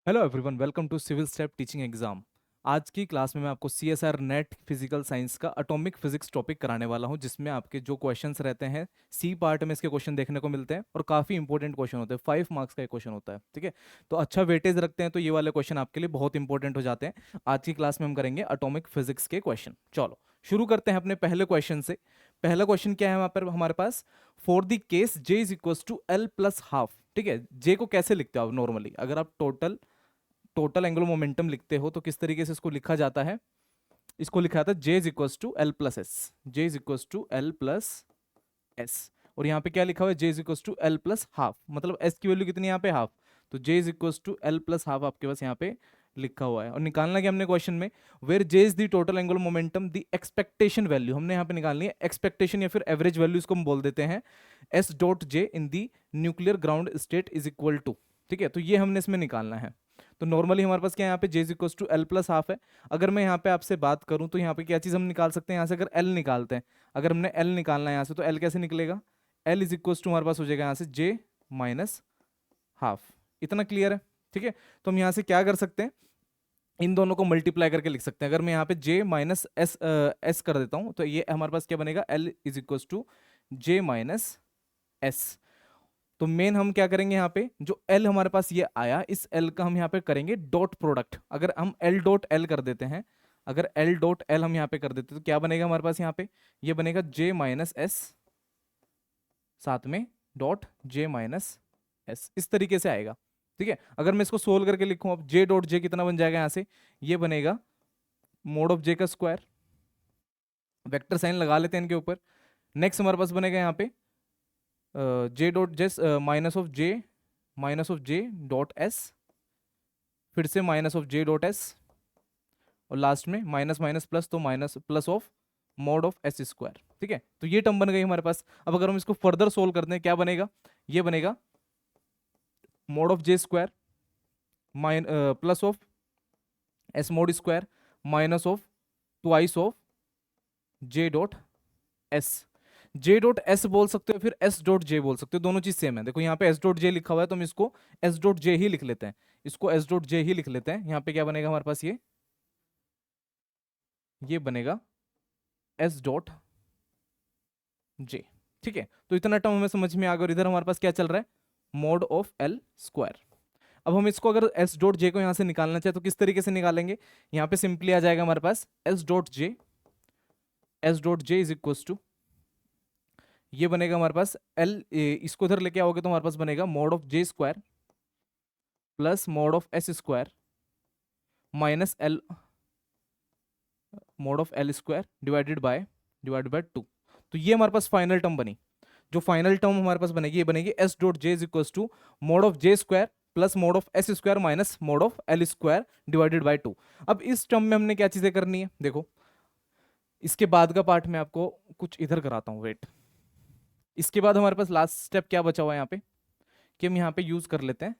Hello everyone, welcome to civil step teaching exam. आज की class में मैं आपको सीएसआर नेट फिजिकल साइंस का एटॉमिक फिजिक्स टॉपिक कराने वाला हूं, जिसमें आपके जो क्वेश्चंस रहते हैं सी पार्ट में इसके क्वेश्चन देखने को मिलते हैं और काफ़ी इंपॉर्टेंट क्वेश्चन होते हैं। 5 मार्क्स का एक क्वेश्चन होता है, ठीक है। तो अच्छा वेटेज रखते हैं तो ये वाले क्वेश्चन आपके लिए बहुत इंपॉर्टेंट हो जाते हैं। आज की क्लास में हम करेंगे एटॉमिक फिजिक्स के क्वेश्चन। चलो शुरू करते हैं अपने पहले क्वेश्चन से। पहला क्वेश्चन क्या है वहाँ पर हमारे पास? For the case J is equal to L plus half, ठीक है। जे को कैसे लिखते हो आप नॉर्मली? अगर आप टोटल एंगुलर मोमेंटम लिखते हो तो किस तरीके से इसको लिखा जाता है? इसको लिखा जाता है J is equal to L plus S. J is equal to L plus S. और यहाँ पे क्या लिखा हुआ है? J is equal to L plus half, मतलब एस की वैल्यू कितनी है यहाँ पे? हाफ। तो J is equal to L plus half आपके पास यहाँ पे लिखा हुआ है। और निकालना क्या हमने क्वेश्चन में? Where J is the total angular momentum the expectation value, हमने यहाँ पे निकालनी है एक्सपेक्टेशन या फिर एवरेज वैल्यू, इसको हम बोल देते हैं S dot J in the nuclear ground state is equal to, ठीक है। तो ये हमने इसमें निकालना है। तो नॉर्मली हमारे पास क्या है यहाँ पे? J is equal to L plus half है। अगर मैं यहाँ पे आपसे बात करूँ तो यहाँ पे क्या चीज़ हम निकाल सकते हैं? यहाँ से अगर एल निकालते हैं, अगर हमने एल निकालना है यहाँ से, तो एल कैसे निकलेगा? एल इज इक्वल टू हमारे पास हो जाएगा यहाँ से जे माइनस हाफ। इतना क्लियर है, ठीक है। तो हम यहाँ से क्या कर सकते हैं? इन दोनों को मल्टीप्लाई करके लिख सकते हैं। अगर मैं यहाँ पे जे माइनस एस एस कर देता हूँ तो ये हमारे पास क्या बनेगा? L is equal to J minus S. तो मेन हम क्या करेंगे? यहाँ पे जो एल हमारे पास ये आया, इस एल का हम यहाँ पे करेंगे डॉट प्रोडक्ट। अगर हम एल डॉट एल कर देते हैं, अगर एल डॉट एल हम यहाँ पे कर देते हैं तो क्या बनेगा हमारे पास यहाँ पे? ये बनेगा जे माइनस एस, साथ में डॉट जे माइनस एस, इस तरीके से आएगा, ठीक है। अगर मैं इसको सोल्व करके लिखूं, अब जे डॉट जे कितना बन जाएगा यहाँ से? ये बनेगा मोड ऑफ जे का स्क्वायर। वेक्टर साइन लगा लेते हैं इनके ऊपर। नेक्स्ट हमारे पास बनेगा यहाँ पे जे डॉट जेस minus of J dot S, फिर से minus of J dot S, और लास्ट में माइनस माइनस प्लस, तो minus plus of mode of S square, ठीक है। तो ये टर्म बन गई हमारे पास। अब अगर हम इसको फर्दर सोल्व करते हैं, क्या बनेगा? ये बनेगा mode of J square plus of S mode square minus of twice of J dot S. J dot S बोल सकते हो, फिर एस डॉट जे बोल सकते हो, दोनों चीज सेम है। देखो यहाँ पे एस डॉट जे लिखा हुआ है तो हम इसको एस डॉट जे ही लिख लेते हैं। इसको एस डॉट जे ही लिख लेते हैं। यहाँ पे क्या बनेगा हमारे पास? ये बनेगा एस डॉट जे, ठीक है। तो इतना टर्म हमें समझ में आ गया। और इधर हमारे पास क्या चल रहा है? Mode of L square. अब हम इसको अगर एस डॉट जे को यहाँ से निकालना चाहे तो किस तरीके से निकालेंगे? यहाँ पे सिंपली आ जाएगा हमारे पास S dot J is equal to, ये बनेगा हमारे पास एल, इसको इधर लेके आओगे तो हमारे पास बनेगा mode of J square plus mod of S square minus L mode of L square divided by 2। तो ये हमारे पास फाइनल टर्म बनी। जो फाइनल टर्म हमारे पास बनेगी, ये बनेगी S dot J is equal to mod of J square plus mod of S square minus mod of L square divided by 2। अब इस टर्म में हमने क्या चीजें करनी है? देखो, इसके बाद का पार्ट में आपको कुछ इधर कराता हूँ, वेट। इसके बाद हमारे पास लास्ट स्टेप क्या बचा हुआ है यहाँ पे, कि हम यहाँ पे यूज कर लेते हैं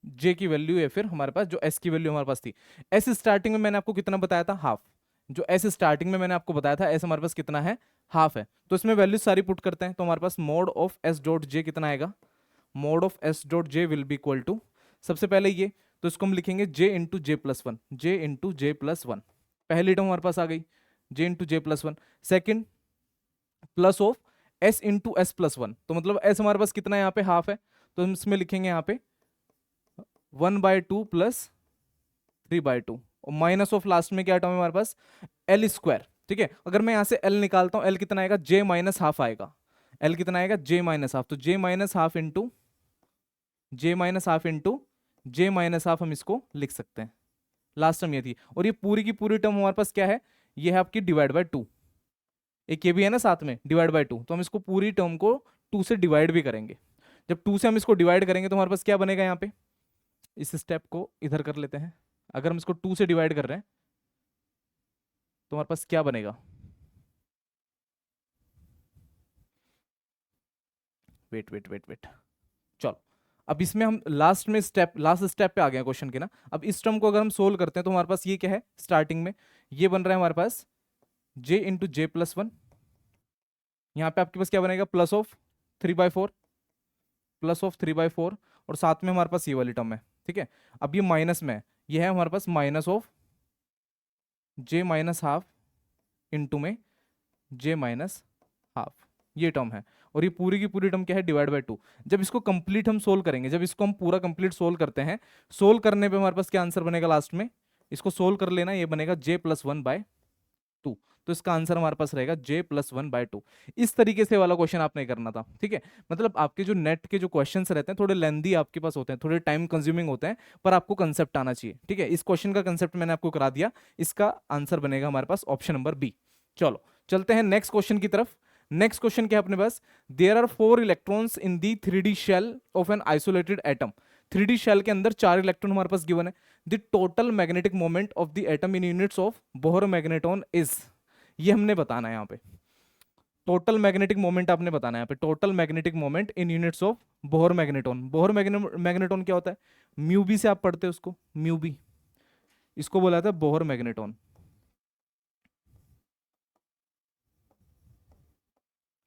जे की वैल्यू, या फिर हमारे पास जो एस की वैल्यू हमारे पास थी। एस स्टार्टिंग में मैंने आपको कितना बताया था? हाफ। जो एस स्टार्टिंग में मैंने आपको बताया था, एस हमारे पास कितना है? हाफ है। तो इसमें वैल्यू सारी पुट करते हैं तो हमारे पास mod of S dot J कितना आएगा? Mod of S dot J will be equal to, सबसे पहले ये, तो इसको हम लिखेंगे J into J plus one, J into J plus one. पहली टर्म हमारे पास आ गई, J into J plus one. Second, plus of S into S plus one, तो मतलब एस हमारे पास कितना है यहाँ पे? हाफ है। तो हम इसमें लिखेंगे यहाँ पे 1/2 प्लस 3/2, और माइनस ऑफ लास्ट में क्या टर्म है हमारे पास? एल स्क्वायर, ठीक है। अगर मैं यहाँ से एल निकालता हूँ, एल कितना आएगा? जे माइनस हाफ आएगा। एल कितना आएगा? जे माइनस हाफ। तो जे माइनस हाफ इंटू जे माइनस हाफ हम इसको लिख सकते हैं। लास्ट टर्म ये थी, और ये पूरी की पूरी टर्म हमारे पास क्या है? ये है आपकी डिवाइड बाय 2। एक ये भी है ना साथ में, डिवाइड बाय 2। तो हम इसको पूरी टर्म को 2 से डिवाइड भी करेंगे। जब 2 से हम इसको डिवाइड करेंगे तो हमारे पास क्या बनेगा? यहाँ पे इस स्टेप को इधर कर लेते हैं। अगर हम इसको 2 से डिवाइड कर रहे हैं तो हमारे पास क्या बनेगा? वेट वेट वेट वेट, चलो। अब इसमें हम लास्ट स्टेप पे आ गए क्वेश्चन के ना। अब इस टर्म को अगर हम सोल्व करते हैं तो हमारे पास ये क्या है? स्टार्टिंग में ये बन रहा है हमारे पास जे इंटू जे प्लस वन। यहाँ पे आपके पास क्या बनेगा? प्लस ऑफ 3/4, प्लस ऑफ 3/4, और साथ में हमारे पास ये वाली टर्म है, ठीक है। अब ये माइनस में है, ये है हमारे पास minus of J minus half into में जे माइनस हाफ, ये टर्म है। और ये पूरी की पूरी टर्म क्या है, डिवाइड बाय 2। जब इसको कंप्लीट हम सोल्व करेंगे, जब इसको हम पूरा कंप्लीट सोल्व करते हैं, सोल्व करने पे हमारे पास क्या आंसर बनेगा लास्ट में, इसको सोल्व कर लेना, ये बनेगा j+1/2। तो इसका आंसर हमारे पास रहेगा j+1/2। इस तरीके से वाला क्वेश्चन आपने करना था, ठीक है। मतलब आपके जो नेट के जो क्वेश्चंस रहते हैं थोड़े लेंदी आपके पास होते हैं, थोड़े टाइम कंज्यूमिंग होते हैं, पर आपको कंसेप्ट आना चाहिए, ठीक है। इस क्वेश्चन का कंसेप्ट मैंने आपको करा दिया, इसका आंसर बनेगा हमारे पास ऑप्शन नंबर बी। चलो चलते हैं नेक्स्ट क्वेश्चन की तरफ। नेक्स्ट क्वेश्चन क्या है अपने पास, there are 4 electrons in the 3D shell of an isolated atom. 3D shell के अंदर 4 इलेक्ट्रॉन हमारे पास गिवन है। The total magnetic moment of the atom in units of Bohr magneton is, ये हमने बताना है यहाँ पे। टोटल मैग्नेटिक मोमेंट आपने बताना है यहाँ पे, total magnetic moment in units of Bohr magneton. Bohr magneton क्या होता है, म्यू बी से आप पढ़ते हो उसको, म्यू बी, इसको बोला था बोहर मैग्नेटॉन,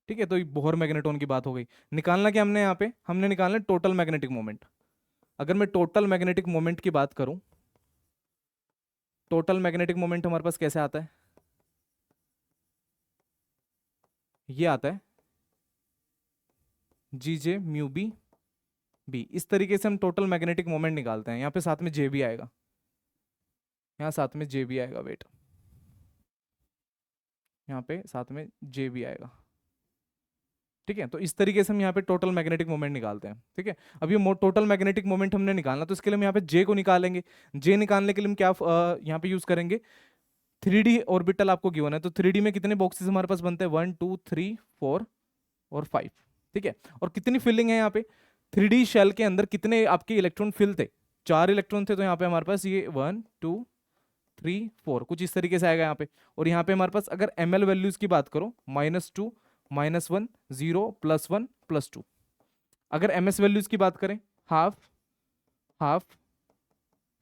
ठीक है। तो बोहर मैग्नेटॉन की बात हो गई। निकालना क्या हमने यहाँ पे, हमने निकालना टोटल मैग्नेटिक मोमेंट। अगर मैं टोटल मैग्नेटिक मोमेंट की बात करूं, टोटल मैग्नेटिक मोमेंट हमारे पास कैसे आता है, ये आता है जी जे म्यू बी बी। इस तरीके से हम टोटल मैग्नेटिक मोमेंट निकालते हैं। यहाँ पे साथ में जे भी आएगा, यहाँ साथ में जे भी आएगा, वेट, यहाँ पे साथ में जे भी आएगा, ठीक है। तो इस तरीके से हम यहाँ पे टोटल मैग्नेटिक मोमेंट निकालते हैं, ठीक है। अब ये टोटल मैग्नेटिक मोमेंट हमने निकालना, तो इसके लिए हम यहाँ पे जे को निकालेंगे। जे निकालने के लिए हम क्या यहाँ पे यूज करेंगे, 3D ऑर्बिटल आपको गिवन है, तो 3D में कितने बॉक्सेस हमारे पास बनते हैं, 1 2 3 4 और 5, ठीक है। और कितनी फिलिंग है यहाँ पे, 3D शेल के अंदर कितने आपके इलेक्ट्रॉन फिल थे, 4 इलेक्ट्रॉन थे। तो यहाँ पे हमारे पास ये 1 2 3 4 कुछ इस तरीके से आएगा यहाँ पे। और यहाँ पे हमारे पास अगर ml वैल्यूज की बात करो, -2 -1 0 +1 +2। अगर ms वैल्यूज की बात करें, हाफ हाफ,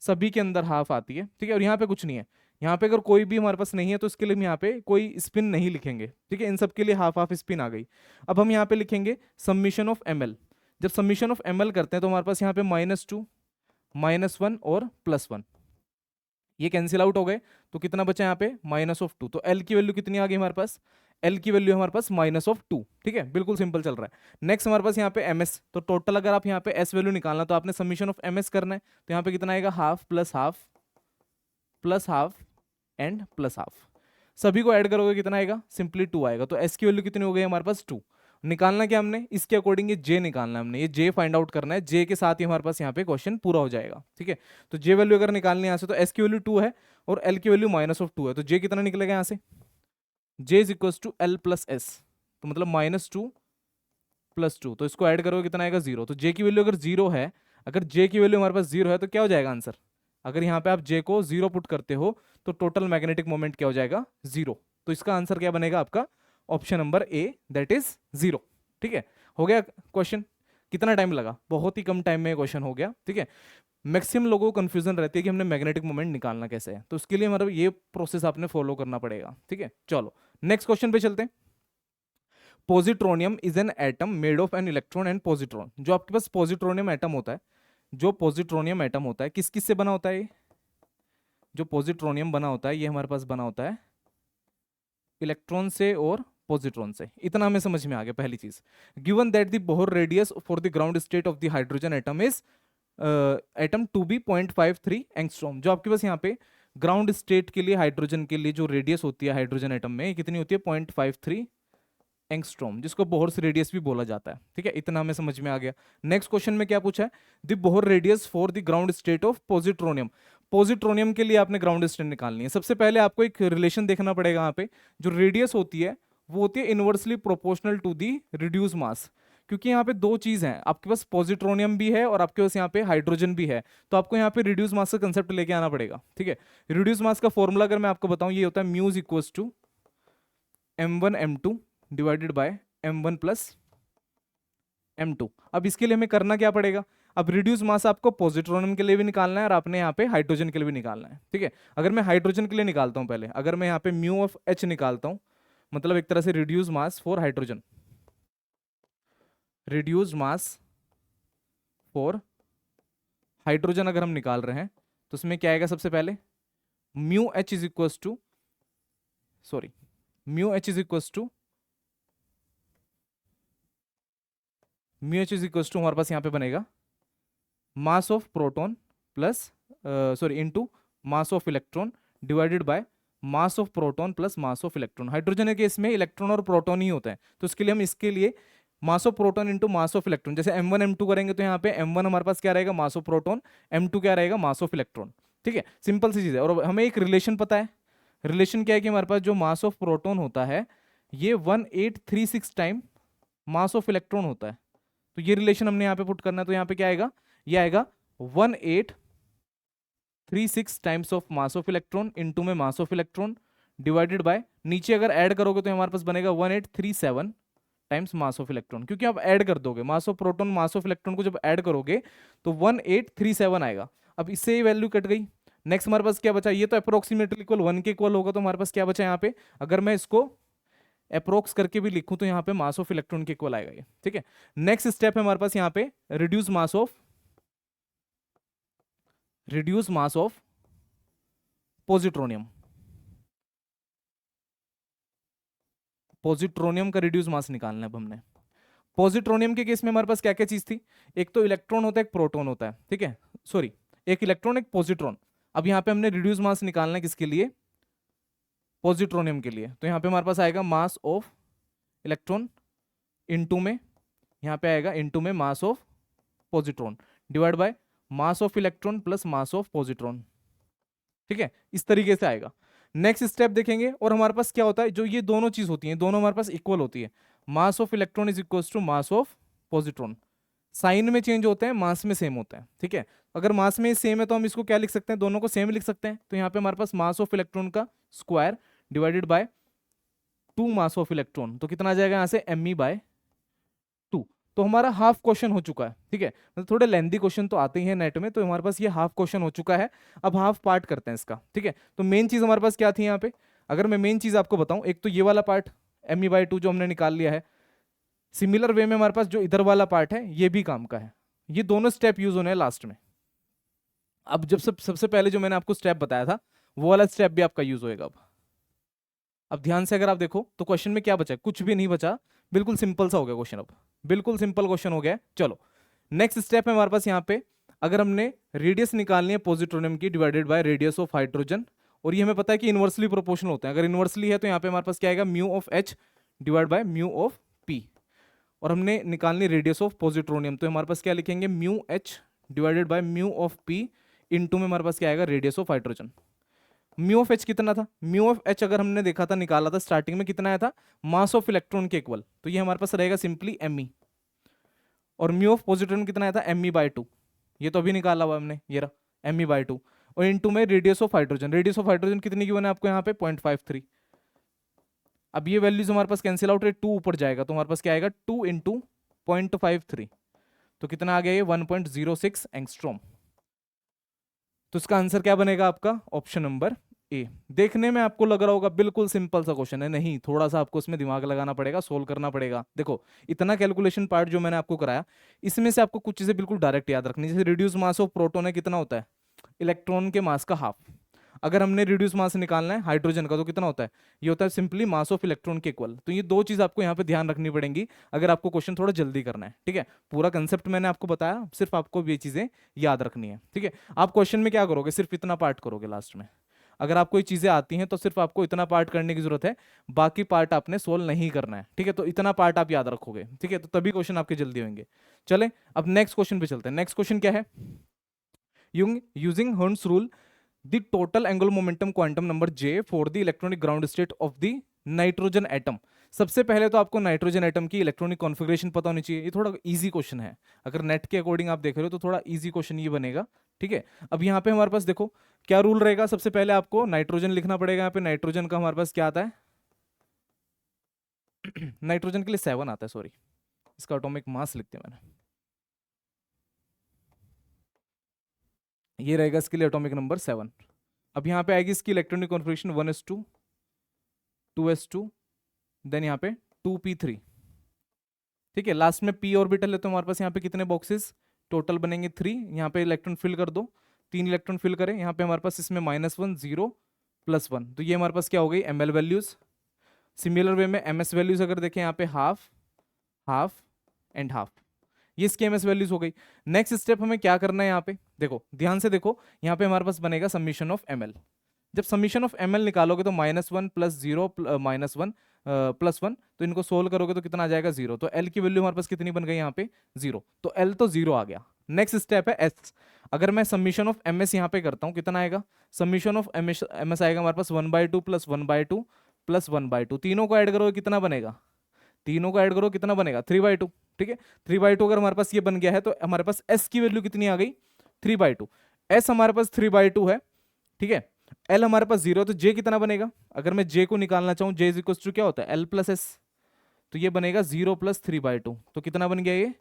सभी के अंदर हाफ आती है, ठीक है। और यहाँ पे कुछ नहीं है, यहाँ पे अगर कोई भी हमारे पास नहीं है तो इसके लिए हम यहाँ पे कोई स्पिन नहीं लिखेंगे, ठीक है। इन सब के लिए हाफ हाफ स्पिन आ गई। अब हम यहाँ पे लिखेंगे समीशन ऑफ ml। जब समीशन ऑफ ml करते हैं तो हमारे पास यहाँ पे -2 -1 और +1, ये कैंसिल आउट हो गए। तो कितना बचा यहाँ पे, -2। तो L की वैल्यू कितनी आ गई हमारे पास, L की वैल्यू हमारे पास -2, ठीक है। बिल्कुल सिंपल चल रहा है। नेक्स्ट हमारे पास यहाँ पे MS, तो टोटल अगर आप यहाँ पे S वैल्यू निकालना तो आपने समीशन ऑफ MS करना है। तो यहाँ पे कितना आएगा, half plus half plus half and plus half, सभी को ऐड करोगे कितना आएगा, सिंपली 2 आएगा। तो S की वैल्यू कितनी हो गई हमारे पास, 2। निकालना क्या हमने, इसके अकॉर्डिंग ये J निकालना है हमने, ये J फाइंड आउट करना है। J के साथ ही हमारे पास यहाँ पे क्वेश्चन पूरा हो जाएगा, ठीक है। तो J वैल्यू अगर निकालनी है यहाँ से, तो S की वैल्यू 2 है और L की वैल्यू -2 है। तो J कितना निकलेगा यहाँ से, J is equal to L plus S, तो मतलब -2 + 2, तो इसको ऐड करोगे कितना आएगा, 0। तो J की वैल्यू अगर 0 है, अगर J की वैल्यू हमारे पास 0 है तो क्या हो जाएगा आंसर, अगर यहाँ पे आप J को 0 पुट करते हो तो टोटल मैग्नेटिक मोमेंट क्या हो जाएगा, 0। तो इसका आंसर क्या बनेगा आपका, option number A, that is 0, ठीक है। हो गया क्वेश्चन, कितना टाइम लगा, बहुत ही कम टाइम में क्वेश्चन हो गया, ठीक है। मैक्सिमम लोगों को कंफ्यूजन रहती है कि हमने मैग्नेटिक मोमेंट निकालना कैसे है, तो उसके लिए मतलब ये प्रोसेस आपने फॉलो करना पड़ेगा, ठीक है। चलो नेक्स्ट क्वेश्चन पे चलते हैं। Positronium is an atom made of an electron and positron. जो आपके पास पॉजिट्रोनियम एटम होता है, जो पॉजिट्रोनियम एटम होता है किस किस से बना होता है, जो पॉजिट्रोनियम बना होता है ये हमारे पास बना होता है इलेक्ट्रॉन से और पॉजिट्रॉन से। इतना हमें समझ में आ गया पहली चीज। Given that the Bohr radius for the ground state of the hydrogen atom is atom to be 0.53 angstrom. जो आपके पास यहाँ पे ग्राउंड स्टेट के लिए हाइड्रोजन के लिए जो रेडियस होती है हाइड्रोजन एटम में, कितनी होती है, 0.53 एंगस्ट्रॉम, जिसको बोहर्स रेडियस भी बोला जाता है, ठीक है। इतना हमें समझ में आ गया। नेक्स्ट क्वेश्चन में क्या पूछा है, the Bohr radius for the ground state of positronium. Positronium के लिए आपने ग्राउंड स्टेट निकालनी है। सबसे पहले आपको एक रिलेशन देखना पड़ेगा। यहाँ पे जो रेडियस होती है वो होती है inversely proportional to the reduce mass, क्योंकि यहाँ पे दो चीज हैं, आपके पास पॉजिट्रोनियम भी है और आपके पास यहाँ पे हाइड्रोजन भी है, तो आपको यहाँ पे रिड्यूस मास का कंसेप्ट लेके आना पड़ेगा, ठीक है। रिड्यूस मास का फॉर्मूला अगर मैं आपको बताऊं, ये होता है mu is equals to m1m2 divided by m1 plus m2। अब इसके लिए हमें करना क्या पड़ेगा, अब रिड्यूस मास आपको पॉजिट्रोनियम के लिए भी निकालना है और आपने यहाँ पे हाइड्रोजन के लिए भी निकालना है, ठीक है। अगर मैं हाइड्रोजन के लिए निकालता हूँ पहले, अगर मैं यहाँ पे म्यू ऑफ h निकालता हूँ, मतलब एक तरह से reduce mass for hydrogen, reduce mass for hydrogen अगर हम निकाल रहे हैं तो उसमें क्या आएगा सबसे पहले, mu H is equal to, sorry, mu H is equal to, mu H is equal to हमारे पास यहाँ पे बनेगा mass of proton plus, sorry, into mass of electron divided by mass of proton plus mass of electron. Hydrogen के case में electron और proton ही होता है, तो इसके लिए हम इसके लिए mass of proton into mass of electron, जैसे m1 m2 करेंगे तो यहाँ पे m1 हमारे पास क्या रहेगा, मास ऑफ प्रोटॉन, m2 क्या रहेगा, मास ऑफ इलेक्ट्रॉन। ठीक है, सिंपल सी चीज है। और हमें एक रिलेशन पता है, रिलेशन क्या है कि हमारे पास जो मास ऑफ प्रोटॉन होता है ये 1836 टाइम मास ऑफ इलेक्ट्रॉन होता है, तो ये रिलेशन हमने यहाँ पे पुट करना है। तो यहाँ पे क्या आएगा, ये आएगा 1836 times of mass of electron into में mass of electron divided by, नीचे अगर ऐड करोगे तो हमारे पास बनेगा 1837 टाइम्स मास ऑफ इलेक्ट्रॉन, क्योंकि आप ऐड कर दोगे मास of proton mass of electron को, जब ऐड करोगे तो 1837 आएगा। अब इससे ये वैल्यू कट गई। नेक्स्ट हमारे पास क्या बचा, ये तो अप्रोक्सीमेटली इक्वल 1 के इक्वल होगा, तो हमारे पास क्या बचा यहाँ पे, अगर मैं इसको अप्रोक्स करके भी लिखूं तो यहाँ पे मास ऑफ इलेक्ट्रॉन के इक्वल आएगा ये। ठीक है, नेक्स्ट स्टेप है हमारे पास यहाँ पे reduce mass of positronium. Positronium का रिड्यूस मास निकालना है अब हमने। पॉजिट्रोनियम के केस में हमारे पास क्या क्या चीज थी, एक तो इलेक्ट्रॉन होता है, एक प्रोटॉन होता है। ठीक है, सॉरी, एक इलेक्ट्रॉन एक पॉजिट्रॉन। अब यहाँ पे हमने रिड्यूस मास निकालना है किसके लिए, पॉजिट्रोनियम के लिए। तो यहाँ पे हमारे पास आएगा मास ऑफ इलेक्ट्रॉन इनटू में, यहाँ पे आएगा इनटू में mass of positron divide by mass of electron plus mass of positron. ठीक है, इस तरीके से आएगा। नेक्स्ट स्टेप देखेंगे, और हमारे पास क्या होता है, जो ये दोनों चीज होती हैं दोनों हमारे पास इक्वल होती है, mass of electron is equal to mass of positron. Sign में चेंज होते हैं, मास में सेम होता है। ठीक है, अगर मास में सेम है तो हम इसको क्या लिख सकते हैं, दोनों को सेम लिख सकते हैं। तो यहाँ पे हमारे पास मास ऑफ इलेक्ट्रॉन का square divided by 2 mass of electron, तो कितना आ जाएगा यहाँ से me/2। तो हमारा हाफ क्वेश्चन हो चुका है। ठीक है, मतलब थोड़े लेंदी क्वेश्चन तो आते ही हैं नेट में, तो हमारे पास ये हाफ क्वेश्चन हो चुका है। अब हाफ पार्ट करते हैं इसका। ठीक है, तो मेन चीज हमारे पास क्या थी यहाँ पे, अगर मैं मेन चीज आपको बताऊं, एक तो ये वाला पार्ट me/2 जो हमने निकाल लिया है, सिमिलर वे में हमारे पास जो इधर वाला पार्ट है ये भी काम का है। ये दोनों स्टेप यूज होने हैं लास्ट में। अब जब सबसे पहले जो मैंने आपको स्टेप बताया था वो वाला स्टेप भी आपका यूज होएगा। अब ध्यान से अगर आप देखो तो क्वेश्चन में क्या बचा, कुछ भी नहीं बचा, बिल्कुल सिंपल सा हो गया क्वेश्चन। अब बिल्कुल सिंपल क्वेश्चन हो गया। चलो नेक्स्ट स्टेप है हमारे पास यहाँ पे, अगर हमने रेडियस निकालनी है पॉजिट्रोनियम की divided by radius of hydrogen, और ये हमें पता है कि इनवर्सली प्रोपोर्शनल होते हैं। अगर इनवर्सली है तो यहाँ पे हमारे पास क्या आएगा, mu of H divide by mu of P. और हमने निकालनी रेडियस ऑफ पॉजिट्रोनियम, तो हमारे पास क्या लिखेंगे, mu H divided by mu of P into में हमारे पास क्या आएगा, radius of hydrogen. Mu of H कितना था, म्यू ऑफ एच अगर हमने देखा था, निकाला था स्टार्टिंग में, कितना आया था, मास ऑफ इलेक्ट्रॉन के इक्वल, तो ये हमारे पास रहेगा सिंपली me। और म्यू ऑफ पॉजिट्रॉन कितना आया था, me/2, ये तो अभी निकाला हुआ हमने, ये रहा me/2। और इनटू में radius of hydrogen, radius of hydrogen कितनी की बना आपको यहाँ पे 0.53। अब ये वैल्यूज हमारे पास कैंसिल आउट, 2 ऊपर जाएगा तो हमारे पास क्या आएगा, 2 इंटू 0.53, तो कितना आ गया ये 1.06 एंगस्ट्रॉम। तो इसका आंसर क्या बनेगा आपका, ऑप्शन नंबर ए। देखने में आपको लग रहा होगा बिल्कुल सिंपल सा क्वेश्चन है, नहीं, थोड़ा सा आपको इसमें दिमाग लगाना पड़ेगा, सोल्व करना पड़ेगा। देखो इतना कैलकुलेशन पार्ट जो मैंने आपको कराया, इसमें से आपको कुछ चीजें बिल्कुल डायरेक्ट याद रखनी, जैसे रिड्यूस मास ऑफ प्रोटॉन है कितना होता है, इलेक्ट्रॉन के मास का हाफ। अगर हमने रिड्यूस मास निकालना है हाइड्रोजन का तो कितना होता है, ये होता है सिंपली मास ऑफ इलेक्ट्रॉन के इक्वल। तो ये दो चीज आपको यहाँ पे ध्यान रखनी पड़ेंगी अगर आपको क्वेश्चन थोड़ा जल्दी करना है। ठीक है, पूरा कंसेप्ट मैंने आपको बताया, सिर्फ आपको भी ये चीजें याद रखनी है। ठीक है, आप क्वेश्चन में क्या करोगे, सिर्फ इतना पार्ट करोगे लास्ट में। अगर आपको ये चीजें आती हैं तो सिर्फ आपको इतना पार्ट करने की जरूरत है, बाकी पार्ट आपने सोल्व नहीं करना है। ठीक है, तो इतना पार्ट आप याद रखोगे। ठीक है, तो तभी क्वेश्चन आपके जल्दी होंगे। चले अब नेक्स्ट क्वेश्चन पे चलते हैं। नेक्स्ट क्वेश्चन क्या है, using हर्न्स rule the total angular momentum quantum number J for the electronic ground state of the nitrogen atom। सबसे पहले तो आपको नाइट्रोजन एटम की इलेक्ट्रॉनिक कॉन्फ़िगरेशन पता होनी चाहिए। ये थोड़ा इजी क्वेश्चन है, अगर नेट के अकॉर्डिंग आप देख रहे हो तो थोड़ा इजी क्वेश्चन ये बनेगा। ठीक है, अब यहाँ पे हमारे पास देखो क्या रूल रहेगा, सबसे पहले आपको नाइट्रोजन लिखना पड़ेगा। यहाँ पे नाइट्रोजन का हमारे पास क्या आता है नाइट्रोजन के लिए 7 आता है, सॉरी, इसका एटॉमिक मास लिखते हैं मैंने, ये रहेगा इसके लिए एटॉमिक नंबर 7। अब यहाँ पे आएगी इसकी electronic configuration 1s2 2s2 then यहाँ पे 2p3। ठीक है, लास्ट में p ऑर्बिटल है तो हमारे पास यहाँ पे कितने बॉक्सेस, टोटल बनेंगे 3, यहाँ पे इलेक्ट्रॉन फिल कर दो, 3 इलेक्ट्रॉन फिल करें, यहाँ पे हमारे पास इसमें -1 0 +1, तो ये हमारे पास क्या हो गई ml वैल्यूज। सिमिलर वे में ms वैल्यूज अगर देखें यहाँ पे हाफ, हाफ एंड हाफ, ये इसकी ms वैल्यूज हो गई। नेक्स्ट स्टेप हमें क्या करना है, यहाँ पे देखो ध्यान से देखो, यहाँ पे हमारे पास बनेगा समीशन ऑफ ml। जब समीशन ऑफ ml निकालोगे तो -1 + 0 -1 +1, तो इनको सोल्व करोगे तो कितना आ जाएगा 0, तो l की वैल्यू हमारे पास कितनी बन गई यहाँ पे 0, तो l तो 0 आ गया। नेक्स्ट स्टेप है s, अगर मैं समीशन ऑफ ms यहाँ पे करता हूँ कितना आएगा, समीशन ऑफ ms आएगा हमारे पास 1/2 + 1/2 + 1/2, तीनों को ऐड करोगे कितना बनेगा, तीनों को ऐड करो कितना बनेगा 3/2, ठीक है। 3/2 अगर हमारे पास ये बन गया है तो हमारे पास s की वैल्यू कितनी आ गई 3/2, s हमारे पास 3/2 है, ठीक है। l हमारे पास 0 है तो j कितना बनेगा, अगर मैं j को निकालना चाहूँ j = क्या होता है l + s, तो ये बनेगा 0 + 3/2, तो कितना बन गया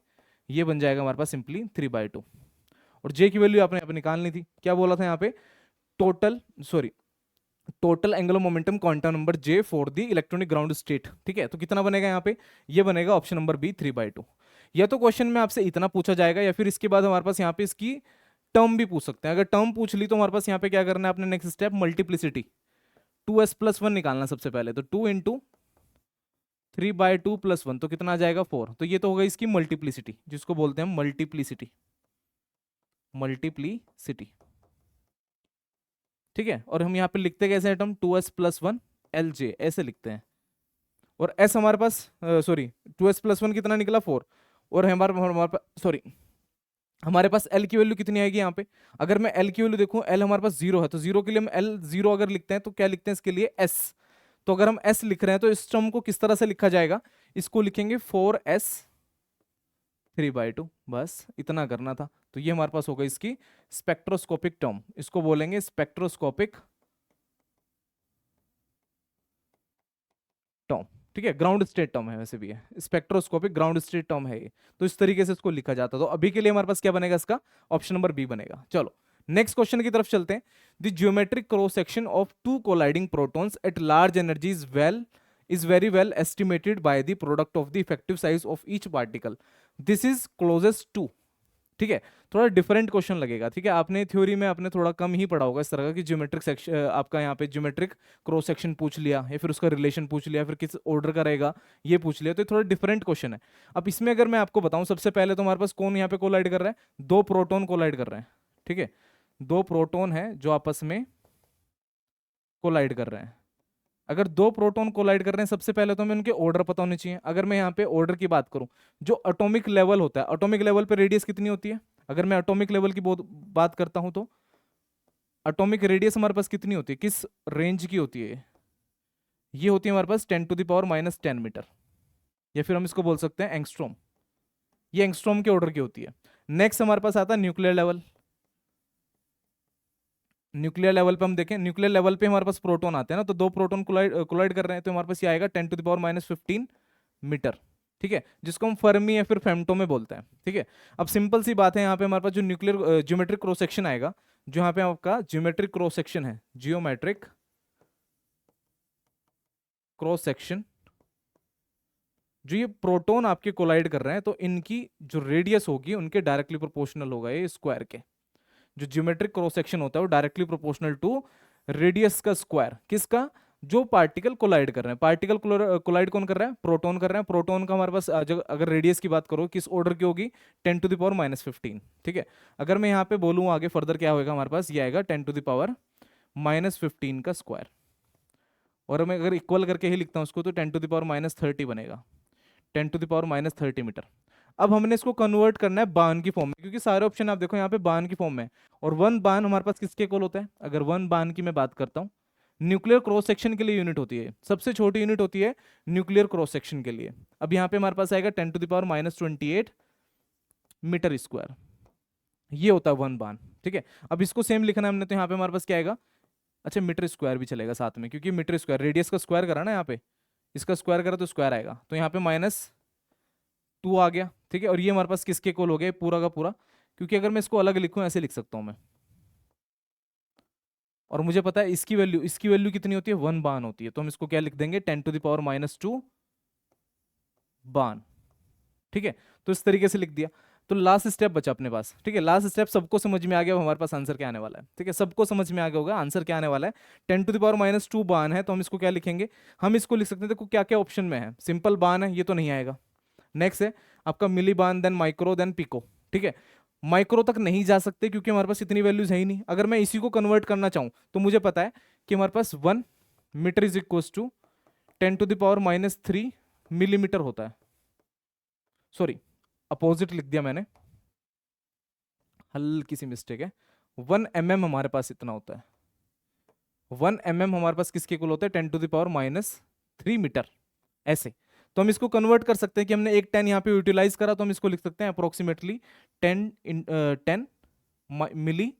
ये बन जाएगा हमारे पास सिंपली 3/2। और j की वैल्यू आपने यहाँ पे निकालनी थी, क्या बोला था यहाँ पे, total angular momentum quantum number j for the electronic ground state, ठीक है। तो कितना बनेगा यहाँ पे, ये बनेगा ऑप्शन नंबर बी 3/2। या तो क्वेश्चन में आपसे इतना पूछा जाएगा या फिर इसके बाद हमारे पास यहाँ पे इसकी टर्म भी पूछ सकते हैं। अगर टर्म पूछ ली तो हमारे पास यहाँ पे क्या करना है, अपने नेक्स्ट स्टेप मल्टीप्लिसिटी 2s + 1 निकालना सबसे पहले, तो 2 × 3/2 + 1, तो कितना आ जाएगा 4, तो ये तो होगा इसकी मल्टीप्लिसिटी, जिसको बोलते हैं मल्टीप्लिसिटी, मल्टीप्लिसिटी, ठीक है। और हम यहाँ पे लिखते कैसे हैं टर्म, 2s + 1 lj ऐसे लिखते हैं, और s हमारे पास 2s + 1 कितना निकला 4, और हमारे पास हमारे पास l की वैल्यू कितनी आएगी यहाँ पे, अगर मैं l की वैल्यू देखूं l हमारे पास 0 है, तो 0 के लिए हम l 0 अगर लिखते हैं तो क्या लिखते हैं इसके लिए s, तो अगर हम s लिख रहे हैं तो इस टर्म को किस तरह से लिखा जाएगा, इसको लिखेंगे 4s 3/2, बस इतना करना था। तो ये हमारे पास होगा इसकी स्पेक्ट्रोस्कोपिक टर्म, इसको बोलेंगे स्पेक्ट्रोस्कोपिक टर्म, ठीक है। ग्राउंड स्टेट टर्म है, वैसे भी है स्पेक्ट्रोस्कोपिक ग्राउंड स्टेट टर्म है ये, तो इस तरीके से इसको लिखा जाता है। तो अभी के लिए हमारे पास क्या बनेगा, इसका ऑप्शन नंबर बी बनेगा। चलो नेक्स्ट क्वेश्चन की तरफ चलते हैं। The geometric cross section of two colliding protons at large energy is very well estimated by the product of the effective size of each particle, this is closest to, ठीक है। थोड़ा different question लगेगा, ठीक है। आपने theory में आपने थोड़ा कम ही पढ़ा होगा इस तरह का कि ज्योमेट्रिक सेक्शन, आपका यहाँ पे ज्योमेट्रिक क्रॉस सेक्शन पूछ लिया या फिर उसका रिलेशन पूछ लिया, फिर किस ऑर्डर का रहेगा ये पूछ लिया, तो ये थोड़ा डिफरेंट क्वेश्चन है। अब इसमें अगर मैं आपको बताऊं, सबसे पहले तो हमारे पास कौन यहाँ पे कोलाइड कर रहा है, 2 प्रोटॉन कोलाइड कर रहे हैं, ठीक है। 2 प्रोटॉन है जो आपस में कोलाइड कर रहे हैं। अगर 2 प्रोटॉन कोलाइड कर रहे हैं, सबसे पहले तो हमें उनके ऑर्डर पता होने चाहिए। अगर मैं यहाँ पे ऑर्डर की बात करूं, जो एटॉमिक लेवल होता है, एटॉमिक लेवल पे रेडियस कितनी होती है, अगर मैं एटॉमिक लेवल की बात करता हूं तो एटॉमिक रेडियस हमारे पास कितनी होती है, किस रेंज की होती है, ये होती है हमारे पास 10⁻⁻10 मीटर, या फिर हम इसको बोल सकते हैं एंगस्ट्रॉम, ये एंगस्ट्रॉम के ऑर्डर की होती है। नेक्स्ट हमारे पास आता है न्यूक्लियर लेवल। न्यूक्लियर लेवल पे हम देखें, न्यूक्लियर लेवल पे हमारे पास प्रोटॉन आते हैं ना, तो 2 प्रोटॉन कोलाइड कर रहे हैं, तो हमारे पास ये आएगा 10⁻⁻15 मीटर, ठीक है, जिसको हम फर्मी या फिर फेम्टो में बोलते हैं, ठीक है। अब सिंपल सी बात है, यहाँ पे हमारे पास जो न्यूक्लियर ज्योमेट्रिक क्रॉस सेक्शन आएगा, जो यहाँ पे आपका ज्योमेट्रिक क्रॉस सेक्शन है, जियोमेट्रिक क्रॉस सेक्शन, जो ये प्रोटॉन आपके कोलाइड कर रहे हैं, तो इनकी जो रेडियस होगी उनके डायरेक्टली प्रोपोर्शनल होगा ये स्क्वायर के। जो ज्योमेट्रिक क्रॉस सेक्शन होता है वो डायरेक्टली प्रोपोर्शनल टू रेडियस का स्क्वायर, किसका, जो पार्टिकल कोलाइड कर रहे हैं। पार्टिकल कोलाइड कौन कर रहा है, प्रोटॉन कर रहे हैं। प्रोटॉन का हमारे पास अगर रेडियस की बात करो किस ऑर्डर की होगी, 10⁻⁻15, ठीक है। अगर मैं यहाँ पे बोलूँ आगे फर्दर क्या होगा, हमारे पास ये आएगा 10⁻⁻15 का स्क्वायर, और मैं अगर इक्वल करके ही लिखता हूँ उसको तो 10⁻30 बनेगा, 10⁻30 मीटर। अब हमने इसको कन्वर्ट करना है बान की फॉर्म में, क्योंकि सारे ऑप्शन आप देखो यहाँ पे बान की फॉर्म में, और 1 बान हमारे पास किसके इक्वल होता है, अगर 1 बान की मैं बात करता हूँ, न्यूक्लियर क्रॉस सेक्शन के लिए यूनिट होती है, सबसे छोटी यूनिट होती है न्यूक्लियर क्रॉस सेक्शन के लिए। अब यहाँ पे हमारे पास आएगा 10⁻28 मीटर स्क्वायर, ये होता है 1 बान, ठीक है। अब इसको सेम लिखना है हमने, तो यहाँ पे हमारे पास क्या आएगा, अच्छा मीटर स्क्वायर भी चलेगा साथ में, क्योंकि मीटर स्क्वायर रेडियस का स्क्वायर करा ना, यहाँ पे इसका स्क्वायर करा तो स्क्वायर आएगा, तो यहाँ पे -2 आ गया, ठीक है। और ये हमारे पास किसके इक्वल हो गया पूरा का पूरा, क्योंकि अगर मैं इसको अलग लिखूं ऐसे लिख सकता हूं मैं, और मुझे पता है इसकी वैल्यू कितनी होती है, 1 बान होती है, तो हम इसको क्या लिख देंगे 10⁻⁻2 बान, ठीक है। तो इस तरीके से लिख दिया। तो लास्ट स्टेप बचा अपने पास, ठीक है। लास्ट स्टेप सबको समझ में आ गया, हमारे पास आंसर क्या आने वाला है, ठीक है। सबको समझ में आ गया होगा आंसर क्या आने वाला है। 10⁻², बान है, तो हम इसको क्या लिखेंगे, हम इसको लिख सकते हैं, देखो क्या क्या ऑप्शन में है। सिंपल बान है, ये तो नहीं आएगा। नेक्स्ट है आपका मिली बान, देन माइक्रो, देन पिको, ठीक है। माइक्रो तक नहीं जा सकते क्योंकि हमारे पास इतनी वैल्यूज है ही नहीं। अगर मैं इसी को कन्वर्ट करना चाहूं तो मुझे पता है कि हमारे पास 1 metre is equal to 10⁻³ millimetre होता है। सॉरी, अपोजिट लिख दिया मैंने, हल्की सी मिस्टेक है। 1 mm हमारे पास इतना होता है। 1 mm हमारे पास किसके इक्वल होता है, 10⁻³ मीटर, ऐसे। तो हम इसको कन्वर्ट कर सकते हैं कि हमने एक 10 यहाँ पे यूटिलाइज करा, तो हम इसको लिख सकते हैं अप्रोक्सीमेटली 10 मिली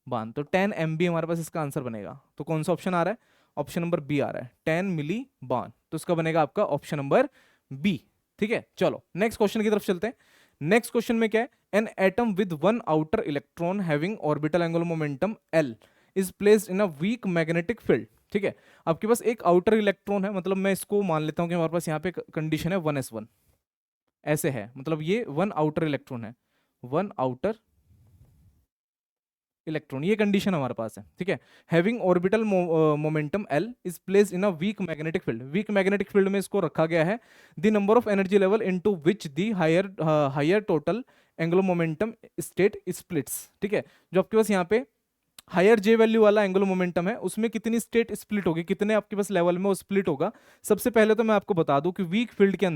बान। तो 10 MB हमारे पास इसका आंसर बनेगा। तो कौन सा ऑप्शन आ रहा है, ऑप्शन नंबर बी आ रहा है, 10 मिली बान। तो इसका बनेगा आपका ऑप्शन नंबर बी, ठीक है। चलो नेक्स्ट क्वेश्चन की तरफ चलते हैं। नेक्स्ट क्वेश्चन में क्या है, an atom with one outer electron having orbital angular momentum L is placed in a weak magnetic field, ठीक है। आपके पास एक आउटर इलेक्ट्रॉन है, मतलब मैं इसको मान लेता हूं कि हमारे पास यहाँ पे कंडीशन है 1s1, ऐसे है, मतलब ये वन आउटर इलेक्ट्रॉन है, वन आउटर इलेक्ट्रॉन, ये कंडीशन हमारे पास है, ठीक है। Having orbital momentum L is placed in a weak magnetic field, weak magnetic field में इसको रखा गया है। The number of energy level into which the higher total angular momentum state splits, ठीक है। जो आपके पास यहाँ पे हायर जे वैल्यू वाला एंगुलर मोमेंटम है, उसमें कितनी स्टेट स्प्लिट होगी, कितने आपके पास लेवल में वो स्प्लिट होगा। सबसे पहले तो मैं आपको बता दूं कि वीक फील्ड के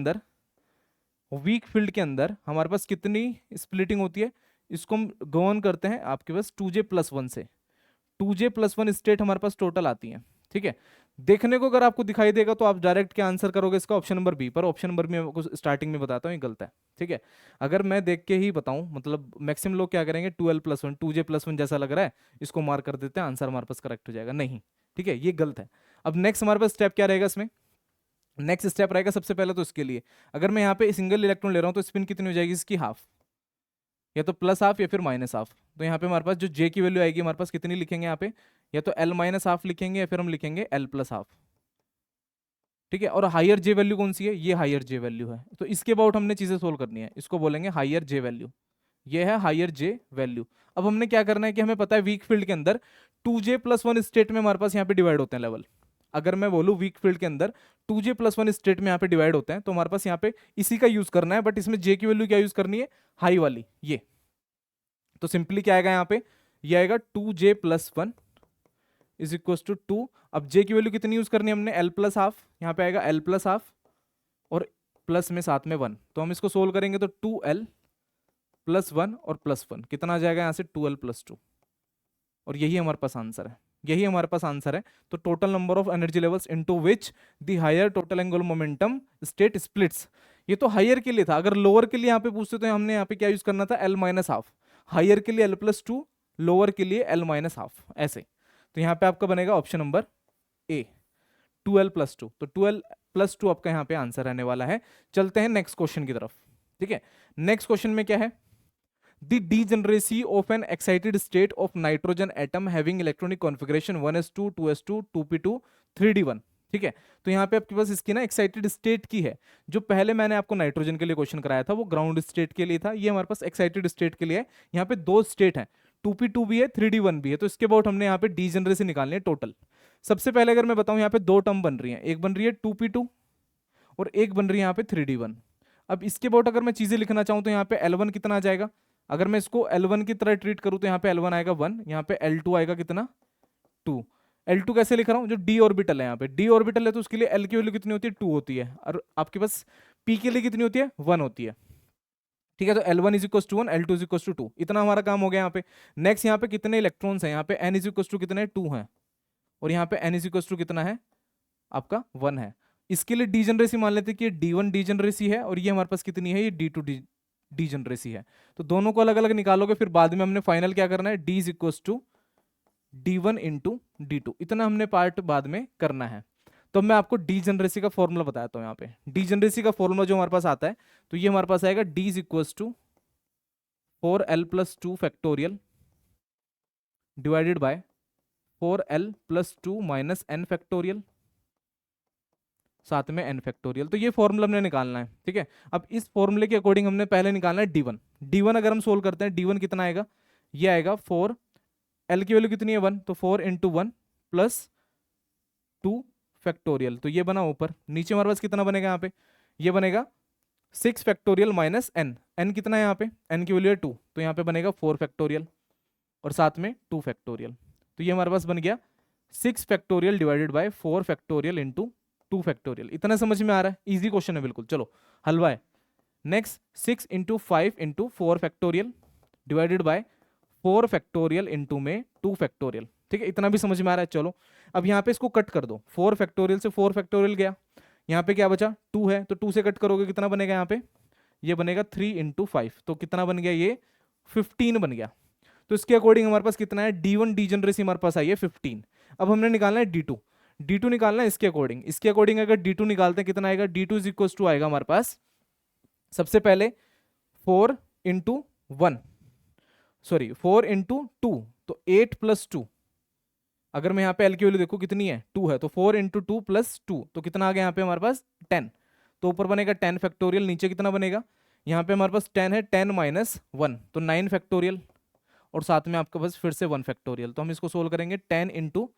अंदर हमारे पास कितनी स्प्लिटिंग होती है। इसको हम गवर्न करते हैं आपके पास 2J+1 से। 2J+1 स्टेट हमारे पास टोटल आती है, ठीक है। देखने को अगर आपको दिखाई देगा तो आप डायरेक्ट क्या आंसर करोगे इसका, ऑप्शन नंबर बी। पर ऑप्शन नंबर में आपको स्टार्टिंग में बताता हूँ ये गलत है, ठीक है। अगर मैं देख के ही बताऊं, मतलब मैक्सिमम लोग क्या करेंगे, 12+1 2J+1 जैसा लग रहा है, इसको मार्क कर देते हैं, आंसर हमारे पास करेक्ट हो जाएगा, नहीं, ठीक है, ये गलत है। अब नेक्स्ट हमारे पास स्टेप क्या रहेगा इसमें, नेक्स्ट स्टेप रहेगा सबसे पहले तो इसके लिए, अगर मैं यहाँ पे सिंगल इलेक्ट्रॉन ले रहा हूँ तो स्पिन कितनी हो जाएगी इसकी, हाफ, या तो प्लस हाफ या फिर माइनस हाफ। तो यहाँ पे हमारे पास जो जे की वैल्यू आएगी हमारे पास कितनी लिखेंगे यहाँ पे, या तो L-हाफ लिखेंगे या फिर हम लिखेंगे L+हाफ, ठीक है। और हायर जे वैल्यू कौन सी है, ये हायर जे वैल्यू है। तो इसके अबाउट हमने चीजें सोल्व करनी है, इसको बोलेंगे हायर जे वैल्यू, ये है हायर जे वैल्यू। अब हमने क्या करना है कि हमें पता है वीक फील्ड के अंदर 2J+1 स्टेट में हमारे पास यहाँ पे डिवाइड होते हैं लेवल। अगर मैं बोलूँ वीक फील्ड के अंदर 2J+1 स्टेट में यहाँ पे डिवाइड होते हैं, तो हमारे पास यहाँ पे इसी का यूज करना है, बट इसमें जे की वैल्यू क्या यूज करनी है, हाई वाली, ये। तो सिंपली क्या आएगा यहाँ पे, ये आएगा 2J+1 इज इक्वल टू 2। अब जे की वैल्यू कितनी यूज करनी है हमने, L+हाफ, यहाँ पे आएगा L+हाफ और प्लस में साथ में 1। तो हम इसको सोल्व करेंगे तो 2L+1 और +1 कितना आ जाएगा यहाँ से, 2L+2। और यही हमारे पास आंसर है, यही हमारे पास आंसर है। तो total number of energy levels into which the higher total angular momentum state splits. ये तो हायर के लिए था, अगर लोअर के लिए यहाँ पे पूछते तो हमने यहाँ पे क्या यूज करना था, L-हाफ, हायर के लिए L+2, लोअर के लिए L-हाफ, ऐसे। तो यहाँ पे आपका बनेगा ऑप्शन नंबर ए, 2L+2। तो 2L+2 आपका यहाँ पे आंसर रहने वाला है। चलते हैं नेक्स्ट क्वेश्चन की तरफ, ठीक है। नेक्स्ट क्वेश्चन में क्या है, the degeneracy of an excited state of nitrogen atom having electronic configuration 1s2 2s2 2p2 3d1, ठीक है। तो यहाँ पे आपके पास इसकी ना एक्साइटेड स्टेट की है। जो पहले मैंने आपको नाइट्रोजन के लिए क्वेश्चन कराया था वो ग्राउंड स्टेट के लिए था, ये हमारे पास एक्साइटेड स्टेट के लिए है। यहाँ पे दो स्टेट है, 2p2 भी है 3d1 भी है। तो इसके अबाउट हमने यहाँ पे डीजेनरेसी निकालनी है टोटल। सबसे पहले अगर मैं बताऊं, यहाँ पे दो टर्म बन रही है, एक बन रही है 2p2 और एक बन रही है यहाँ पे 3d1। अब इसके अबाउट अगर मैं चीजें लिखना चाहूँ तो यहाँ पे L1 कितना आ जाएगा, अगर मैं इसको L1 की तरह ट्रीट करूँ तो यहाँ पे L1 आएगा 1, यहाँ पे L2 आएगा कितना, 2। L2 कैसे लिख रहा हूँ, जो d ऑर्बिटल है, यहाँ पे d ऑर्बिटल है तो उसके लिए L की वैल्यू कितनी होती है, 2 होती है, और आपके पास p के लिए कितनी होती है, 1 होती है, ठीक है। तो L1 is equal to 1, L2 is equal to 2, इतना हमारा काम हो गया यहाँ पे। नेक्स्ट यहाँ पे कितने इलेक्ट्रॉन्स हैं, यहाँ पे n इज इक्वल टू कितने, 2 हैं, और यहाँ पे n इज इक्वल टू कितना है आपका, 1 है। इसके लिए डीजनरेसी मान लेते हैं कि D1 डीजनरेसी है और ये हमारे पास कितनी है, ये D2 डीजनरेसी है। तो दोनों को अलग अलग निकालोगे, फिर बाद में हमने फाइनल क्या करना है, D is equal to D1 into D2, इतना हमने पार्ट बाद में करना है। तो मैं आपको डीजनरेसी का फॉर्मूला बताता हूँ। यहाँ पे डीजनरेसी का फॉर्मूला जो हमारे पास आता है, तो ये हमारे पास आएगा D is equal to 4L+2 factorial divided by 4L+2 minus n factorial. साथ में n फैक्टोरियल। तो ये फॉर्मूला हमने निकालना है, ठीक है। अब इस फॉर्मूले के अकॉर्डिंग हमने पहले निकालना है d1। d1 अगर हम सोल्व करते हैं, d1 कितना आएगा, ये आएगा 4, l की वैल्यू कितनी है 1, तो 4 इंटू 1 प्लस 2 फैक्टोरियल। तो ये बना ऊपर, नीचे हमारे पास कितना बनेगा यहाँ पे, ये बनेगा 6 फैक्टोरियल माइनस n। n कितना है यहाँ पे, n की वैल्यू है 2, तो यहाँ पे बनेगा 4 फैक्टोरियल और साथ में 2 फैक्टोरियल। तो ये हमारे पास बन गया 6 factorial divided bye 4 factorial into 2 factorial. इतना समझ में आ रहा है, इजी क्वेश्चन है बिल्कुल। चलो हलवा है। Next 6 into 5 into 4 factorial divided bye 4 factorial into में 2 फैक्टोरियल, ठीक है। इतना भी समझ में आ रहा है। चलो अब यहाँ पे इसको कट कर दो, 4 फैक्टोरियल से 4 फैक्टोरियल गया, यहाँ पे क्या बचा 2 है, तो 2 से कट करोगे कितना बनेगा यहाँ पे, ये बनेगा 3 इंटू 5, तो कितना बन गया, ये 15 बन गया। तो इसके अकॉर्डिंग हमारे पास कितना है, d1 डीजनरेसी हमारे पास आई है 15। अब हमने निकालना है d2, d2 निकालना है इसके अकॉर्डिंग। इसके अकॉर्डिंग अगर d2 निकालते हैं कितना आएगा, d2 इज इक्वल टू आएगा हमारे पास सबसे पहले 4 इंटू 1, सॉरी 4 इंटू 2, तो 8 प्लस 2। अगर मैं यहाँ पे l की वैल्यू देखो कितनी है 2 है, तो 4 इंटू 2 प्लस 2, तो कितना आ गया यहाँ पे हमारे पास 10। तो ऊपर बनेगा 10 फैक्टोरियल, नीचे कितना बनेगा, यहाँ पे हमारे पास 10 है, 10 माइनस 1 तो 9 फैक्टोरियल और साथ में आपके पास फिर से 1 फैक्टोरियल। तो हम इसको सोल्व करेंगे 10 into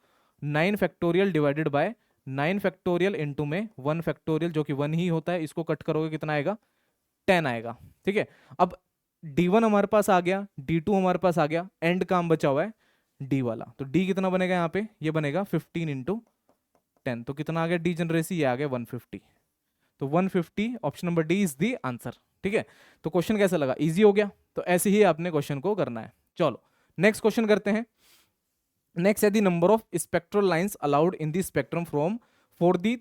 9 factorial divided bye 9 factorial into में 1 फैक्टोरियल जो कि 1 ही होता है। इसको कट करोगे कितना आएगा, 10 आएगा, ठीक है। अब d1 हमारे पास आ गया, d2 हमारे पास आ गया, एंड काम बचा हुआ है d वाला। तो d कितना बनेगा यहाँ पे, ये बनेगा 15 इंटू 10, तो कितना आ गया डी जनरेसी, ये आ गया 150। तो 150 option number D is the answer, ठीक है। तो क्वेश्चन कैसा लगा, इजी हो गया। तो ऐसे ही आपने क्वेश्चन को करना है। चलो नेक्स्ट क्वेश्चन करते हैं। नेक्स्ट है the number of spectral lines allowed in the spectrum from for the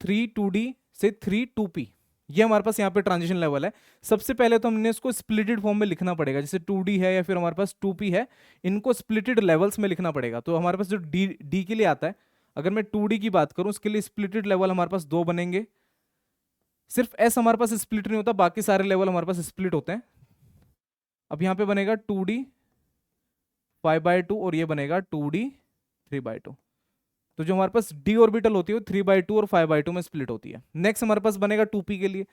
3 2D से 3 2P। ये हमारे पास यहाँ पे ट्रांजिशन लेवल है। सबसे पहले तो हमने इसको स्प्लिटेड फॉर्म में लिखना पड़ेगा, जैसे 2D है या फिर हमारे पास 2P है, इनको स्प्लिटेड लेवल्स में लिखना पड़ेगा। तो हमारे पास जो D के लिए आता है, अगर मैं 2D की बात करूं, उसके लिए स्प्लिटेड लेवल हमारे पास 2 बनेंगे। सिर्फ S हमारे पास स्प्लिट नहीं होता, बाकी सारे लेवल हमारे पास स्प्लिट होते हैं। अब यहाँ पे बनेगा 2D 5/2 और ये बनेगा 2D 3/2। तो जो हमारे पास d ऑर्बिटल होती है वो 3/2 और 5/2 में स्प्लिट होती है। नेक्स्ट हमारे पास बनेगा 2p के लिए।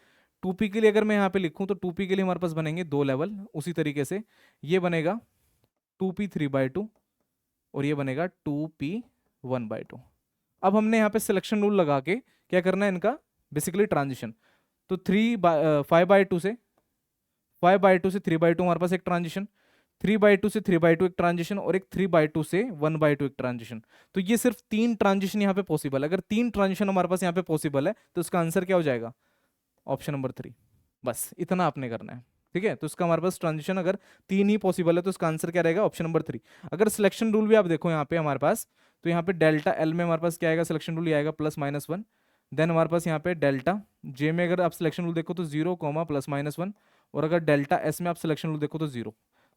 2p के लिए अगर मैं यहाँ पे लिखूं तो 2p के लिए हमारे पास बनेंगे 2 लेवल, उसी तरीके से ये बनेगा 2p 3/2 और ये बनेगा 2p 1/2। अब हमने यहाँ पे सिलेक्शन रूल लगा के क्या करना है, इनका बेसिकली ट्रांजिशन। तो 5/2 से 3/2 हमारे पास एक ट्रांजिशन, 3/2 से 3/2 एक ट्रांजिशन और एक 3/2 से 1/2 एक ट्रांजिशन। तो ये सिर्फ 3 ट्रांजिशन यहाँ पे पॉसिबल है। अगर 3 ट्रांजिशन हमारे पास यहाँ पे पॉसिबल है तो इसका आंसर क्या हो जाएगा, ऑप्शन नंबर 3। बस इतना आपने करना है, ठीक है। तो इसका हमारे पास ट्रांजिशन अगर 3 ही पॉसिबल है तो इसका आंसर क्या रहेगा, ऑप्शन नंबर 3। अगर सिलेक्शन रूल भी आप देखो यहाँ पे हमारे पास, तो यहाँ पे डेल्टा एल में हमारे पास क्या आएगा, सिलेक्शन रूल आएगा +-1। देन हमारे पास यहाँ पे डेल्टा जे में अगर आप सिलेक्शन रूल देखो तो 0, +-1, और अगर डेल्टा एस में आप सिलेक्शन रूल देखो तो 0।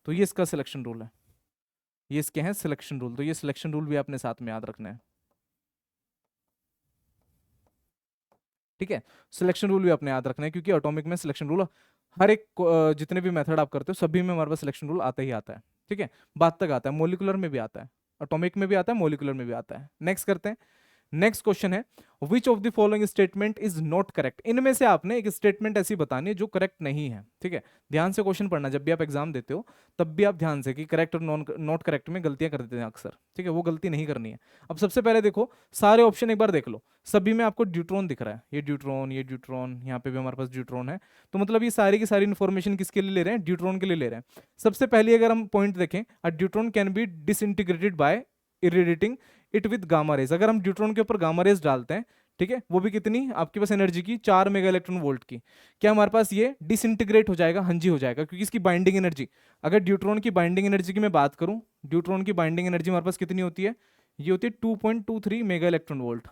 तो ये इसका सिलेक्शन रूल है, ये इसके हैं सिलेक्शन रूल। तो ये सिलेक्शन रूल भी आपने साथ में याद रखना है, ठीक है। सिलेक्शन रूल भी आपने याद रखना है क्योंकि एटॉमिक में सिलेक्शन रूल हर एक जितने भी मेथड आप करते हो सभी में हमारे पास सिलेक्शन रूल आता ही आता है, ठीक है। बात तक आता है, मोलिकुलर में भी आता है, एटॉमिक में भी आता है, मोलिकुलर में भी आता है। नेक्स्ट करते हैं। नेक्स्ट क्वेश्चन है, which of the following statement is not correct. इनमें से आपने एक स्टेटमेंट ऐसी बतानी है जो करेक्ट नहीं है, ठीक है। ध्यान से क्वेश्चन पढ़ना, जब भी आप एग्जाम देते हो तब भी आप ध्यान से कि करेक्ट और नॉट करेक्ट में गलतियां कर देते हैं अक्सर, ठीक है। वो गलती नहीं करनी है। अब सबसे पहले देखो सारे ऑप्शन एक बार देख लो, सभी में आपको ड्यूट्रॉन दिख रहा है, ये ड्यूट्रॉन, ये ड्यूट्रॉन, यहाँ पे भी हमारे पास ड्यूट्रॉन है। तो मतलब ये सारी की सारी इन्फॉर्मेशन किसके लिए ले रहे हैं, ड्यूट्रॉन के लिए ले रहे हैं। सबसे पहले अगर हम पॉइंट देखें, deuteron can be disintegrated by irradiating it with gamma rays. अगर हम ड्यूट्रॉन के ऊपर गामा रेज डालते हैं, ठीक है, वो भी कितनी आपके पास एनर्जी की, 4 मेगा इलेक्ट्रॉन वोल्ट की, क्या हमारे पास ये डिसइंटीग्रेट हो जाएगा, हाँ जी हो जाएगा, क्योंकि इसकी बाइंडिंग एनर्जी, अगर ड्यूट्रॉन की बाइंडिंग एनर्जी की मैं बात करूं, ड्यूट्रॉन की बाइंडिंग एनर्जी हमारे पास कितनी होती है, ये होती है 2.23 मेगा इलेक्ट्रॉन वोल्ट,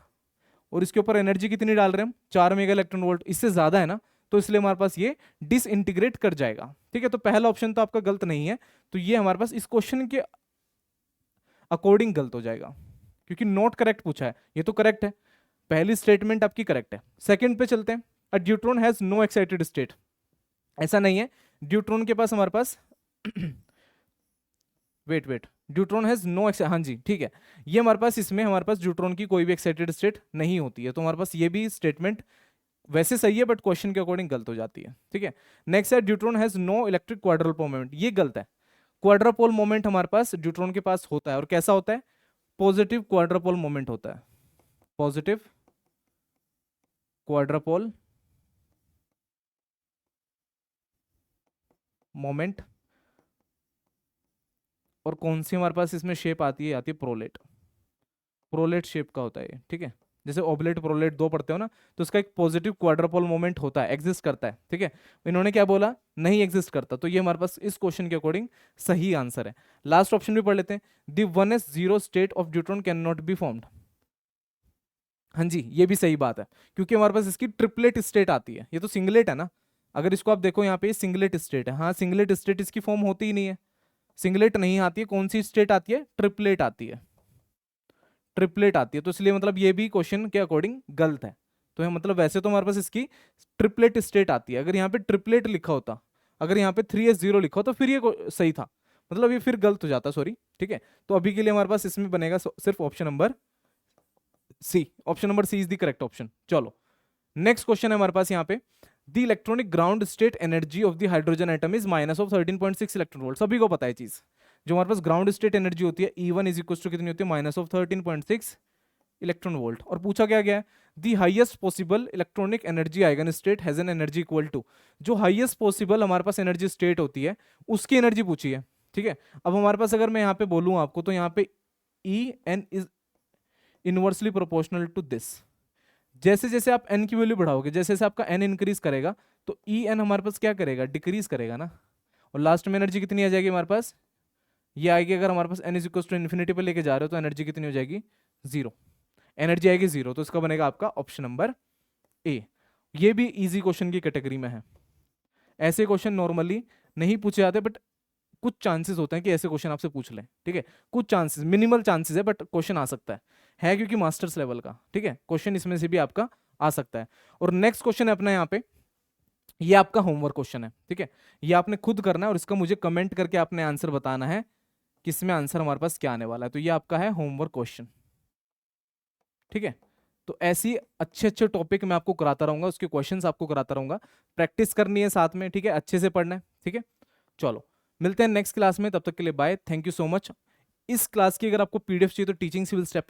और इसके ऊपर एनर्जी कितनी डाल रहे हैं हम, 4 मेगा इलेक्ट्रॉन वोल्ट, इससे ज्यादा है ना, तो इसलिए हमारे पास ये डिसइंटीग्रेट कर जाएगा, ठीक है। तो पहला ऑप्शन तो आपका गलत नहीं है, तो ये हमारे पास इस क्वेश्चन के अकॉर्डिंग गलत हो जाएगा क्योंकि नॉट करेक्ट पूछा है, ये तो करेक्ट है, पहली स्टेटमेंट आपकी करेक्ट है। सेकंड पे चलते हैं, a deuteron has no excited state. ऐसा नहीं है, ड्यूट्रॉन के पास हमारे पास वेट ड्यूट्रॉन हैज नो, हाँ जी ठीक है, ये हमारे पास, इसमें हमारे पास ड्यूट्रॉन की कोई भी एक्साइटेड स्टेट नहीं होती है, तो हमारे पास ये भी स्टेटमेंट वैसे सही है बट क्वेश्चन के अकॉर्डिंग गलत हो जाती है, ठीक है। नेक्स्ट है deuteron has no electric quadrupole moment, ये गलत है। क्वाड्रपोल मोमेंट हमारे पास ड्यूट्रॉन के पास होता है, और कैसा होता है? पॉजिटिव क्वाड्रपोल मोमेंट होता है, पॉजिटिव क्वाड्रपोल मोमेंट। और कौन सी हमारे पास इसमें शेप आती है? आती है प्रोलेट, प्रोलेट शेप का होता है ये, ठीक है। जैसे ओबलेट प्रोलेट दो पढ़ते हो ना, तो उसका एक पॉजिटिव क्वाड्रपोल मोमेंट होता है, एग्जिस्ट करता है, ठीक है। इन्होंने क्या बोला? नहीं एग्जिस्ट करता, तो ये हमारे पास इस क्वेश्चन के अकॉर्डिंग सही आंसर है। लास्ट ऑप्शन भी पढ़ लेते हैं, दी 1s zero state of deuteron can not be formed. हाँ जी, ये भी सही बात है, क्योंकि हमारे पास इसकी ट्रिपलेट स्टेट आती है, ये तो सिंगलेट है ना। अगर इसको आप देखो यहाँ पे सिंगलेट स्टेट है, हाँ सिंगलेट स्टेट इसकी फॉर्म होती ही नहीं है, सिंगलेट नहीं आती है। कौन सी स्टेट आती है? ट्रिपलेट आती है, ट्रिपलेट आती है। तो इसलिए मतलब ये भी क्वेश्चन के अकॉर्डिंग गलत है। तो ये मतलब वैसे तो हमारे पास इसकी ट्रिपलेट स्टेट आती है, अगर यहाँ पे ट्रिपलेट लिखा होता, अगर यहाँ पे 3s0 लिखा हो तो फिर ये सही था, मतलब ये फिर गलत हो जाता, सॉरी, ठीक है। तो अभी के लिए हमारे पास इसमें बनेगा सिर्फ option number C, option number C is the correct option. चलो नेक्स्ट क्वेश्चन है हमारे पास यहाँ पे, the electronic ground state energy of the hydrogen atom is minus of 13.6 electron volt. सभी को पता है चीज, जो हमारे पास ग्राउंड स्टेट एनर्जी होती है E1 इज इक्वल टू कितनी होती है? Minus of 13.6 electron volt. और पूछा क्या गया है? The highest possible electronic energy eigen state has an energy equal to, जो हाईएस्ट पॉसिबल हमारे पास एनर्जी स्टेट होती है उसकी एनर्जी पूछी है, ठीक है। अब हमारे पास अगर मैं यहाँ पे बोलूँ आपको, तो यहाँ पे En is inversely proportional to this. जैसे जैसे आप n की वैल्यू बढ़ाओगे, जैसे जैसे आपका n इंक्रीज करेगा, तो En हमारे पास क्या करेगा? डिक्रीज करेगा ना। और लास्ट में एनर्जी कितनी आ जाएगी हमारे पास? ये आएगी, अगर हमारे पास n is equal to infinity पर लेके जा रहे हो तो एनर्जी कितनी हो जाएगी? जीरो, एनर्जी आएगी जीरो। तो इसका बनेगा आपका ऑप्शन नंबर ए। ये भी इजी क्वेश्चन की कैटेगरी में है। ऐसे क्वेश्चन नॉर्मली नहीं पूछे जाते, बट कुछ चांसेस होते हैं कि ऐसे क्वेश्चन आपसे पूछ लें, ठीक है। कुछ चांसेस, मिनिमल चांसेस है, बट क्वेश्चन आ सकता है क्योंकि मास्टर्स लेवल का, ठीक है, क्वेश्चन इसमें से भी आपका आ सकता है। और नेक्स्ट क्वेश्चन है अपना यहाँ पे, ये आपका होमवर्क क्वेश्चन है, ठीक है। ये आपने खुद करना है और इसका मुझे कमेंट करके आपने आंसर बताना है कि इसमें आंसर हमारे पास क्या आने वाला है। तो ये आपका है होमवर्क क्वेश्चन, ठीक है। तो ऐसी अच्छे अच्छे टॉपिक मैं आपको कराता रहूंगा, उसके क्वेश्चंस आपको कराता रहूंगा, प्रैक्टिस करनी है साथ में, ठीक है, अच्छे से पढ़ना है, ठीक है। चलो मिलते हैं नेक्स्ट क्लास में, तब तक के लिए bye, thank you so much. इस क्लास की अगर आपको पीडीएफ चाहिए तो teaching civil step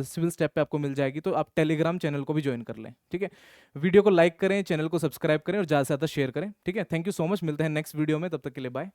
civil step पे आपको मिल जाएगी, तो आप टेलीग्राम चैनल को भी ज्वाइन कर लें, ठीक है। वीडियो को लाइक करें, चैनल को सब्सक्राइब करें और ज़्यादा से ज़्यादा शेयर करें, ठीक है। थैंक यू सो मच, मिलते हैं नेक्स्ट वीडियो में, तब तक के लिए बाय।